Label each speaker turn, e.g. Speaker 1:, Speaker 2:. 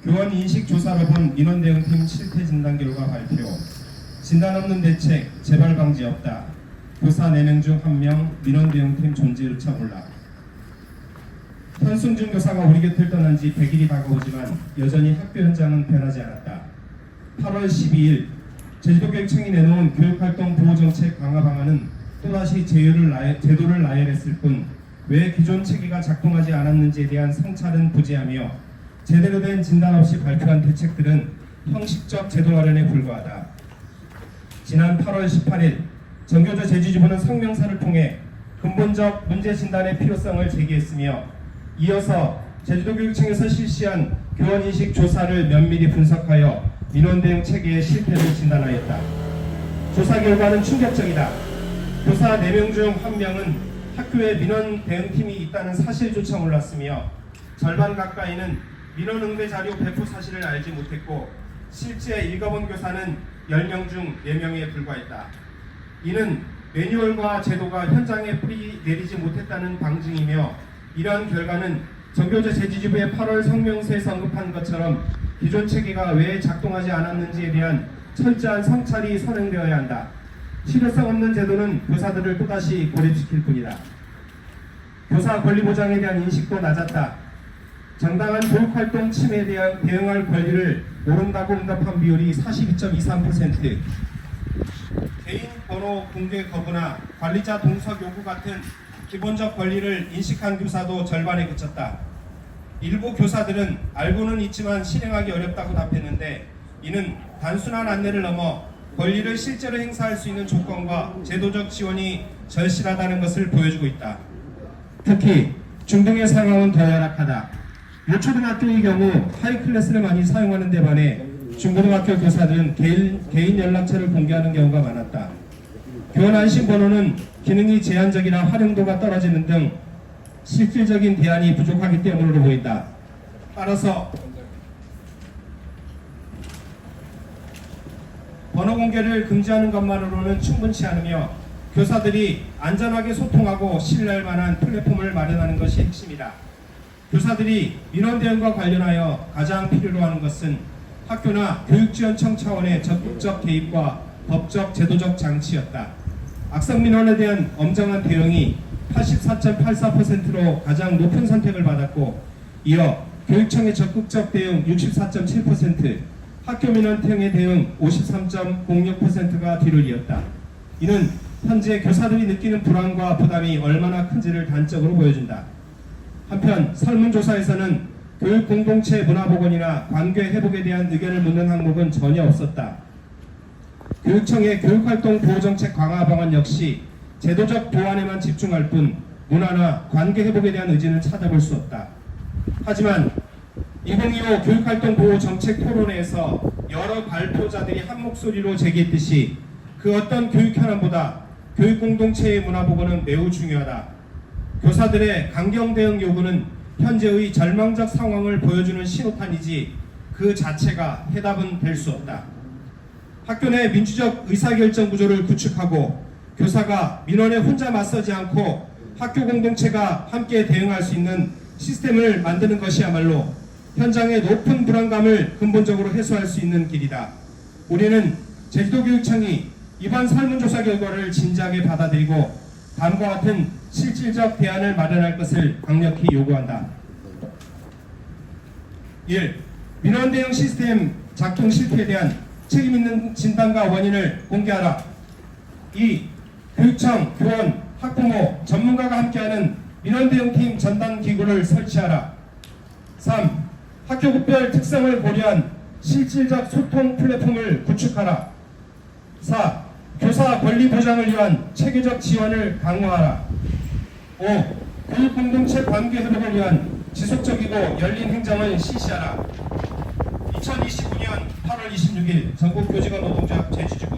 Speaker 1: 교원 인식 조사로 본 민원 대응팀 실태 진단 결과 발표. 진단 없는 대책, 재발 방지 없다. 교사 4명 중 1명, 민원 대응팀 존재조차 몰라. 현승준 교사가 우리 곁을 떠난 지 100일이 다가오지만 여전히 학교 현장은 변하지 않았다. 8월 12일 제주도교육청이 내놓은 교육활동 보호정책 강화 방안은 또다시 제도를 나열했을 뿐 왜 기존 체계가 작동하지 않았는지에 대한 성찰은 부재하며 제대로 된 진단 없이 발표한 대책들은 형식적 제도 마련에 불과하다. 지난 8월 18일 정교조 제주지부는 성명서를 통해 근본적 문제 진단의 필요성을 제기했으며 이어서 제주도교육청에서 실시한 교원인식 조사를 면밀히 분석하여 민원 대응 체계의 실태를 진단하였다. 조사 결과는 충격적이다. 교사 4명 중 1명은 학교에 민원 대응팀이 있다는 사실조차 몰랐으며 절반 가까이는 민원 응대 자료 배포 사실을 알지 못했고 실제 읽어본 교사는 10명 중 4명에 불과했다. 이는 매뉴얼과 제도가 현장에 뿌리 내리지 못했다는 방증이며 이러한 결과는 정교조 제주지부의 8월 성명서에서 언급한 것처럼 기존 체계가 왜 작동하지 않았는지에 대한 철저한 성찰이 선행되어야 한다. 실효성 없는 제도는 교사들을 또다시 고립시킬 뿐이다. 교사 권리 보장에 대한 인식도 낮았다. 정당한 교육활동 침해에 대한 대응할 권리를 모른다고 응답한 비율이 42.23%, 개인 번호 공개 거부나 관리자 동석 요구 같은 기본적 권리를 인식한 교사도 절반에 그쳤다. 일부 교사들은 알고는 있지만 실행하기 어렵다고 답했는데 이는 단순한 안내를 넘어 권리를 실제로 행사할 수 있는 조건과 제도적 지원이 절실하다는 것을 보여주고 있다. 특히 중등의 상황은 더 열악하다. 유초등학교의 경우 하이클래스를 많이 사용하는 데 반해 중고등학교 교사들은 개인 연락처를 공개하는 경우가 많았다. 교원 안심 번호는 기능이 제한적이나 활용도가 떨어지는 등 실질적인 대안이 부족하기 때문으로 보인다. 따라서 번호 공개를 금지하는 것만으로는 충분치 않으며 교사들이 안전하게 소통하고 신뢰할 만한 플랫폼을 마련하는 것이 핵심이다. 교사들이 민원 대응과 관련하여 가장 필요로 하는 것은 학교나 교육지원청 차원의 적극적 개입과 법적 제도적 장치였다. 악성 민원에 대한 엄정한 대응이 84.84%로 가장 높은 선택을 받았고 이어 교육청의 적극적 대응 64.7%, 학교 민원 등의 대응 53.06%가 뒤를 이었다. 이는 현재 교사들이 느끼는 불안과 부담이 얼마나 큰지를 단적으로 보여준다. 한편 설문조사에서는 교육 공동체 문화복원이나 관계 회복에 대한 의견을 묻는 항목은 전혀 없었다. 교육청의 교육활동 보호정책 강화 방안 역시 제도적 보완에만 집중할 뿐 문화나 관계 회복에 대한 의지는 찾아볼 수 없다. 하지만 2025 교육활동 보호 정책 토론회에서 여러 발표자들이 한 목소리로 제기했듯이 그 어떤 교육 현안보다 교육 공동체의 문화 보고는 매우 중요하다. 교사들의 강경 대응 요구는 현재의 절망적 상황을 보여주는 신호탄이지 그 자체가 해답은 될 수 없다. 학교 내 민주적 의사결정 구조를 구축하고 교사가 민원에 혼자 맞서지 않고 학교 공동체가 함께 대응할 수 있는 시스템을 만드는 것이야말로 현장의 높은 불안감을 근본적으로 해소할 수 있는 길이다. 우리는 제주도교육청이 이번 설문조사 결과를 진지하게 받아들이고 다음과 같은 실질적 대안을 마련할 것을 강력히 요구한다. 1. 민원 대응 시스템 작동 실패에 대한 책임 있는 진단과 원인을 공개하라. 2. 교육청, 교원, 학부모, 전문가가 함께하는 민원 대응팀 전담 기구를 설치하라. 3. 학교급별 특성을 고려한 실질적 소통 플랫폼을 구축하라. 4. 교사 권리 보장을 위한 체계적 지원을 강화하라. 5. 교육 공동체 관계 회복을 위한 지속적이고 열린 행정을 실시하라. 2029년 8월 26일 전국교직원 노동조합 제주지부